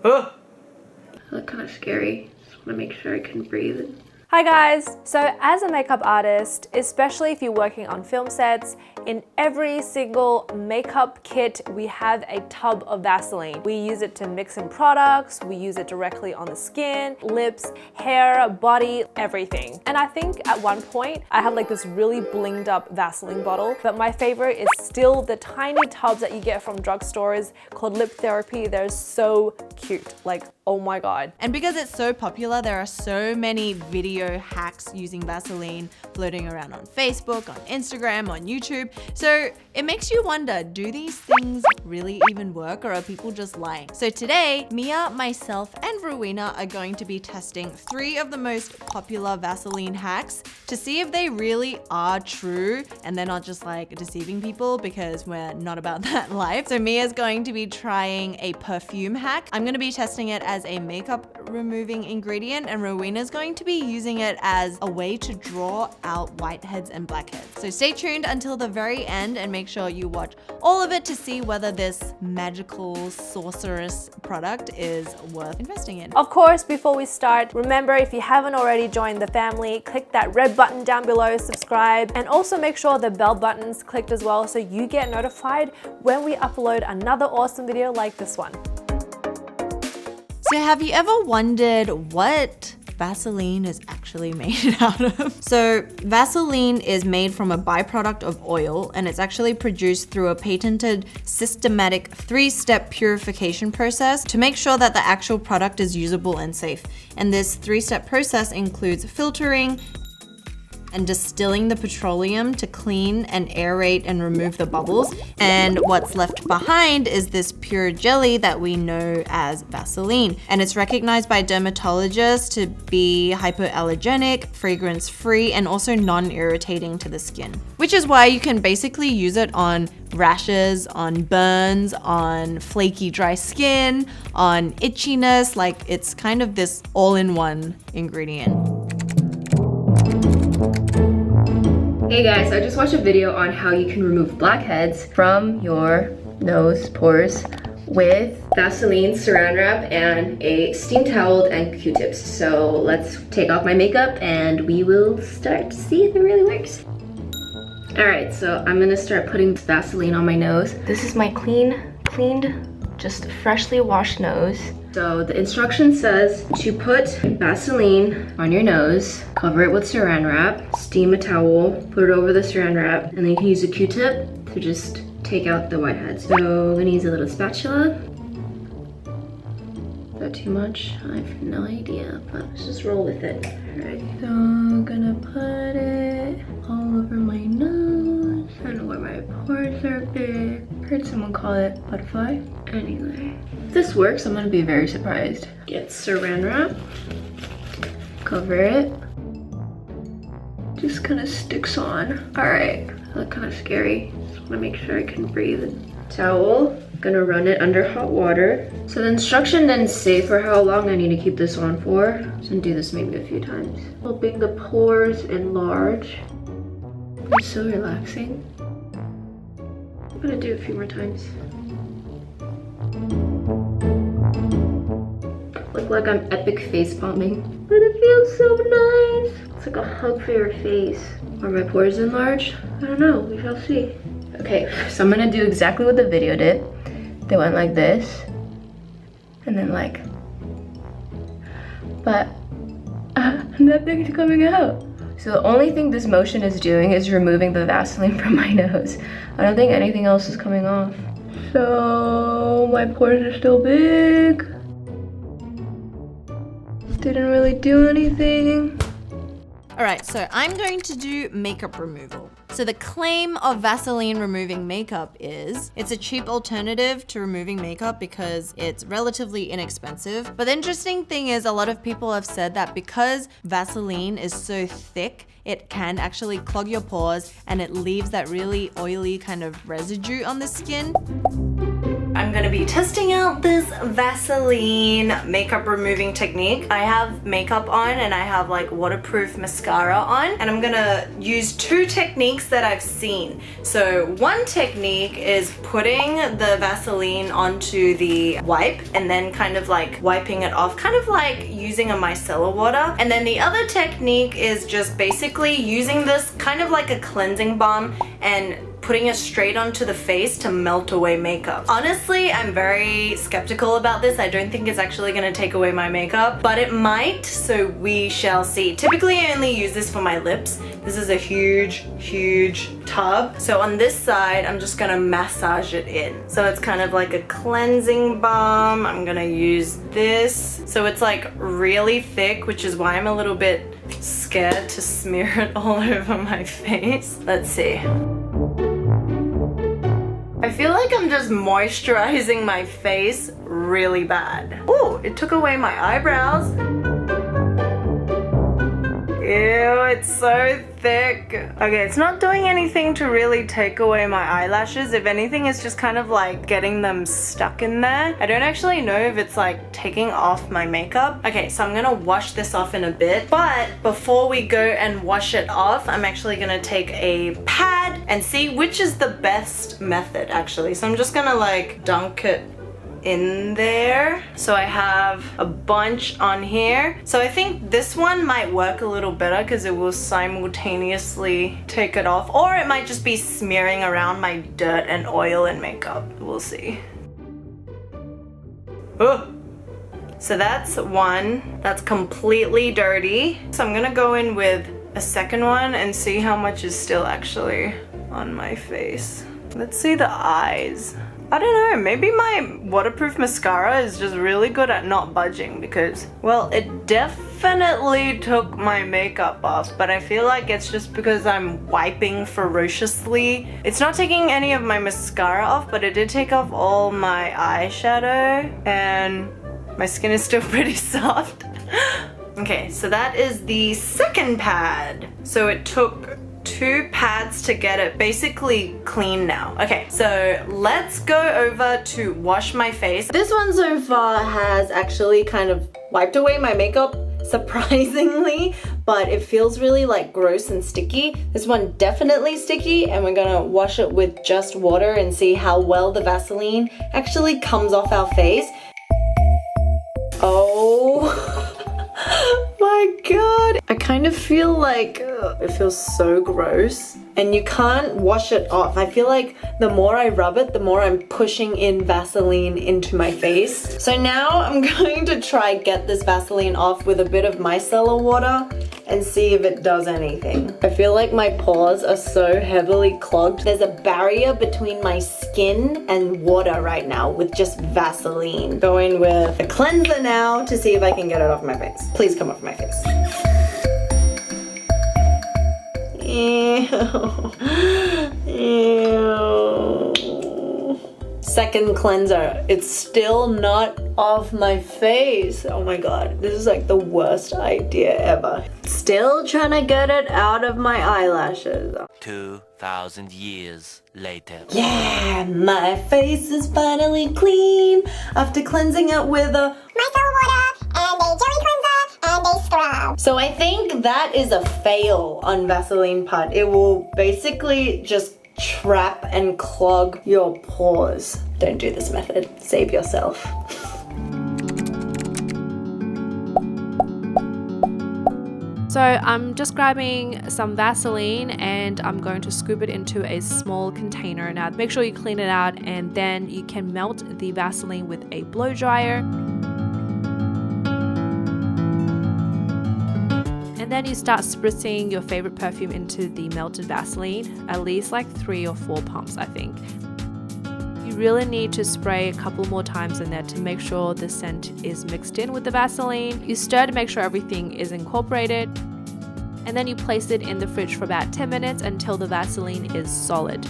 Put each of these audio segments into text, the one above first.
I look kind of scary. Just want to make sure I can breathe. Hi guys! So as a makeup artist, especially if you're working on film sets, in every single makeup kit we have a tub of Vaseline. We use it to mix in products, we use it directly on the skin, lips, hair, body, everything. And I think at one point I had like this really blinged up Vaseline bottle, but my favorite is still the tiny tubs that you get from drugstores called Lip Therapy. They're so cute, like oh my god. And because it's so popular, there are so many video hacks using Vaseline floating around on Facebook, on Instagram, on YouTube. So it makes you wonder, do these things really even work, or are people just lying? So today, Mia, myself, and Rowena are going to be testing 3 of the most popular Vaseline hacks to see if they really are true and they're not just like deceiving people, because we're not about that life. So Mia's going to be trying a perfume hack. I'm going to be testing it as a makeup removing ingredient, and Rowena's going to be using it as a way to draw out whiteheads and blackheads. So stay tuned until the very end and make sure you watch all of it to see whether this magical sorceress product is worth investing in. Of course, before we start, remember if you haven't already joined the family, click that red button down below, subscribe, and also make sure the bell button's clicked as well so you get notified when we upload another awesome video like this one. So have you ever wondered what Vaseline is actually made out of? So Vaseline is made from a byproduct of oil, and it's actually produced through a patented systematic 3-step purification process to make sure that the actual product is usable and safe. And this 3-step process includes filtering and distilling the petroleum to clean and aerate and remove the bubbles. And what's left behind is this pure jelly that we know as Vaseline. And it's recognized by dermatologists to be hypoallergenic, fragrance-free, and also non-irritating to the skin. Which is why you can basically use it on rashes, on burns, on flaky dry skin, on itchiness. Like, it's kind of this all-in-one ingredient. Hey guys, so I just watched a video on how you can remove blackheads from your nose pores with Vaseline, saran wrap, and a steam towel and Q-tips. So let's take off my makeup and we will start to see if it really works. Alright, so I'm gonna start putting Vaseline on my nose. This is my cleaned, just freshly washed nose. So the instruction says to put Vaseline on your nose, cover it with saran wrap, steam a towel, put it over the saran wrap, and then you can use a Q-tip to just take out the whiteheads. So I'm gonna use a little spatula. Is that too much? I have no idea, but let's just roll with it. Alright, so I'm gonna put it all over my nose and where my pores are big. Heard someone call it butterfly. Anyway, if this works, I'm gonna be very surprised. Get saran wrap, cover it. Just kind of sticks on. Alright, I look kind of scary. Just wanna make sure I can breathe. Towel, gonna run it under hot water. So the instruction didn't say for how long I need to keep this on for. I'm gonna do this maybe a few times. Helping the pores enlarge. It's so relaxing. I'm gonna do it a few more times. Look like I'm epic face palming. But it feels so nice. It's like a hug for your face. Are my pores enlarged? I don't know, we shall see. Okay, so I'm gonna do exactly what the video did. They went like this, and then like, but nothing's coming out. So the only thing this motion is doing is removing the Vaseline from my nose. I don't think anything else is coming off. So my pores are still big. Didn't really do anything. All right, so I'm going to do makeup removal. So the claim of Vaseline removing makeup is it's a cheap alternative to removing makeup because it's relatively inexpensive. But the interesting thing is a lot of people have said that because Vaseline is so thick, it can actually clog your pores and it leaves that really oily kind of residue on the skin. I'm gonna be testing out this Vaseline makeup removing technique. I have makeup on and I have like waterproof mascara on, and I'm gonna use two techniques that I've seen. So one technique is putting the Vaseline onto the wipe and then kind of like wiping it off, kind of like using a micellar water. And then the other technique is just basically using this kind of like a cleansing balm and putting it straight onto the face to melt away makeup. Honestly, I'm very skeptical about this. I don't think it's actually gonna take away my makeup, but it might, so we shall see. Typically, I only use this for my lips. This is a huge, huge tub. So on this side, I'm just gonna massage it in. So it's kind of like a cleansing balm. I'm gonna use this. So it's like really thick, which is why I'm a little bit scared to smear it all over my face. Let's see. I feel like I'm just moisturizing my face really bad. Ooh, it took away my eyebrows. Ew, it's so thick. Okay, it's not doing anything to really take away my eyelashes. If anything, it's just kind of like getting them stuck in there. I don't actually know if it's like taking off my makeup. Okay, so I'm gonna wash this off in a bit. But before we go and wash it off, I'm actually gonna take a pad and see which is the best method actually. So I'm just gonna like dunk it in there. So I have a bunch on here. So I think this one might work a little better because it will simultaneously take it off, or it might just be smearing around my dirt and oil and makeup. We'll see. Oh. So that's one that's completely dirty. So I'm gonna go in with a second one and see how much is still actually on my face. Let's see the eyes. I don't know, maybe my waterproof mascara is just really good at not budging because, well, it definitely took my makeup off, but I feel like it's just because I'm wiping ferociously. It's not taking any of my mascara off, but it did take off all my eyeshadow, and my skin is still pretty soft. Okay, so that is the second pad. So it took 2 pads to get it basically clean now. Okay, so let's go over to wash my face. This one so far has actually kind of wiped away my makeup, surprisingly, but it feels really like gross and sticky. This one definitely sticky, and we're gonna wash it with just water and see how well the Vaseline actually comes off our face. Oh my god, I kind of feel like it feels so gross, and you can't wash it off. I feel like the more I rub it, the more I'm pushing in Vaseline into my face. So now I'm going to try get this Vaseline off with a bit of micellar water and see if it does anything. I feel like my pores are so heavily clogged. There's a barrier between my skin and water right now with just Vaseline. Going with a cleanser now to see if I can get it off my face. Please come off my face. Ew. Ew. Second cleanser. It's still not off my face. Oh my god, this is like the worst idea ever. Still trying to get it out of my eyelashes. 2,000 years later. Yeah, my face is finally clean after cleansing it with a micellar water and a jelly cleanser and a scrub. So I think that is a fail on Vaseline part. It will basically just trap and clog your pores. Don't do this method. Save yourself. So I'm just grabbing some Vaseline and I'm going to scoop it into a small container. Now make sure you clean it out, and then you can melt the Vaseline with a blow dryer. And then you start spritzing your favorite perfume into the melted Vaseline, at least like 3 or 4 pumps, I think. You really need to spray a couple more times in there to make sure the scent is mixed in with the Vaseline. You stir to make sure everything is incorporated, and then you place it in the fridge for about 10 minutes until the Vaseline is solid.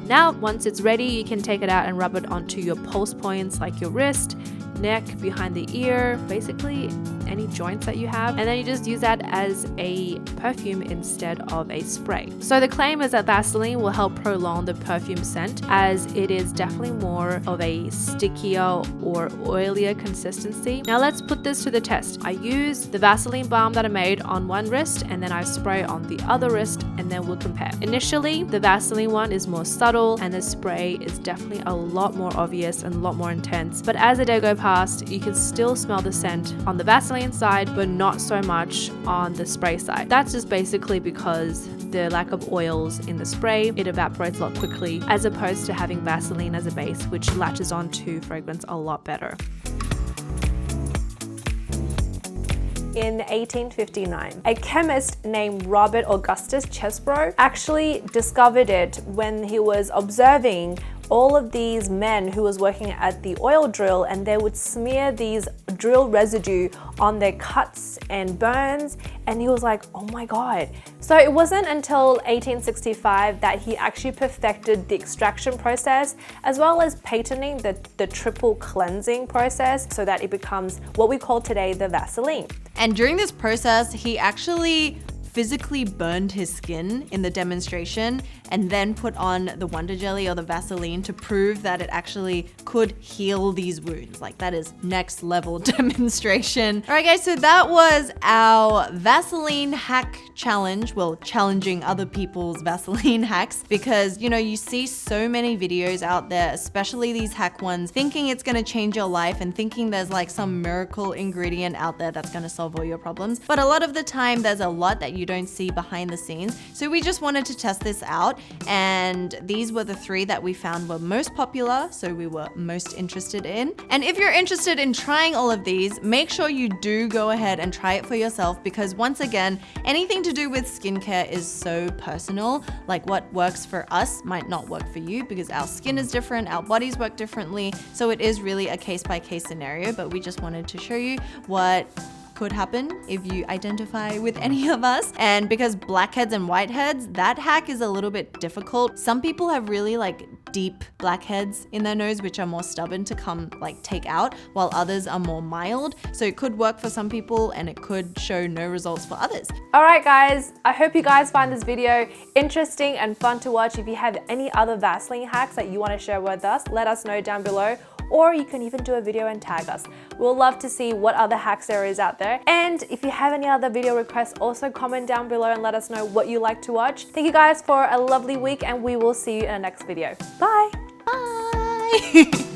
Now, once it's ready, you can take it out and rub it onto your pulse points like your wrist, neck, behind the ear, basically any joints that you have, and then you just use that as a perfume instead of a spray. So the claim is that Vaseline will help prolong the perfume scent, as it is definitely more of a stickier or oilier consistency. Now let's put this to the test. I use the Vaseline balm that I made on one wrist, and then I spray on the other wrist, and then we'll compare. Initially, the Vaseline one is more subtle, and the spray is definitely a lot more obvious and a lot more intense. But as the day go past, you can still smell the scent on the Vaseline side, but not so much on the spray side. That's just basically because the lack of oils in the spray, it evaporates a lot quickly, as opposed to having Vaseline as a base, which latches onto fragrance a lot better. In 1859, a chemist named Robert Augustus Chesbrough actually discovered it when he was observing all of these men who was working at the oil drill, and they would smear these drill residue on their cuts and burns, and he was like, oh my god. So it wasn't until 1865 that he actually perfected the extraction process, as well as patenting the triple cleansing process, so that it becomes what we call today the Vaseline. And during this process, he actually physically burned his skin in the demonstration and then put on the Wonder Jelly or the Vaseline to prove that it actually could heal these wounds. Like, that is next level demonstration. All right guys, so that was our Vaseline hack challenge. Well, challenging other people's Vaseline hacks, because you know, you see so many videos out there, especially these hack ones, thinking it's gonna change your life and thinking there's like some miracle ingredient out there that's gonna solve all your problems. But a lot of the time there's a lot that you don't see behind the scenes. So we just wanted to test this out, and these were the 3 that we found were most popular, so we were most interested in. And if you're interested in trying all of these, make sure you do go ahead and try it for yourself, because once again, anything to do with skincare is so personal. Like, what works for us might not work for you, because our skin is different, our bodies work differently, so it is really a case-by-case scenario. But we just wanted to show you what could happen if you identify with any of us. And because blackheads and whiteheads, that hack is a little bit difficult. Some people have really like deep blackheads in their nose, which are more stubborn to take out, while others are more mild. So it could work for some people and it could show no results for others. All right guys, I hope you guys find this video interesting and fun to watch. If you have any other Vaseline hacks that you want to share with us, let us know down below. Or you can even do a video and tag us. We'll love to see what other hacks there is out there. And if you have any other video requests, also comment down below and let us know what you like to watch. Thank you guys for a lovely week, and we will see you in the next video. Bye. Bye.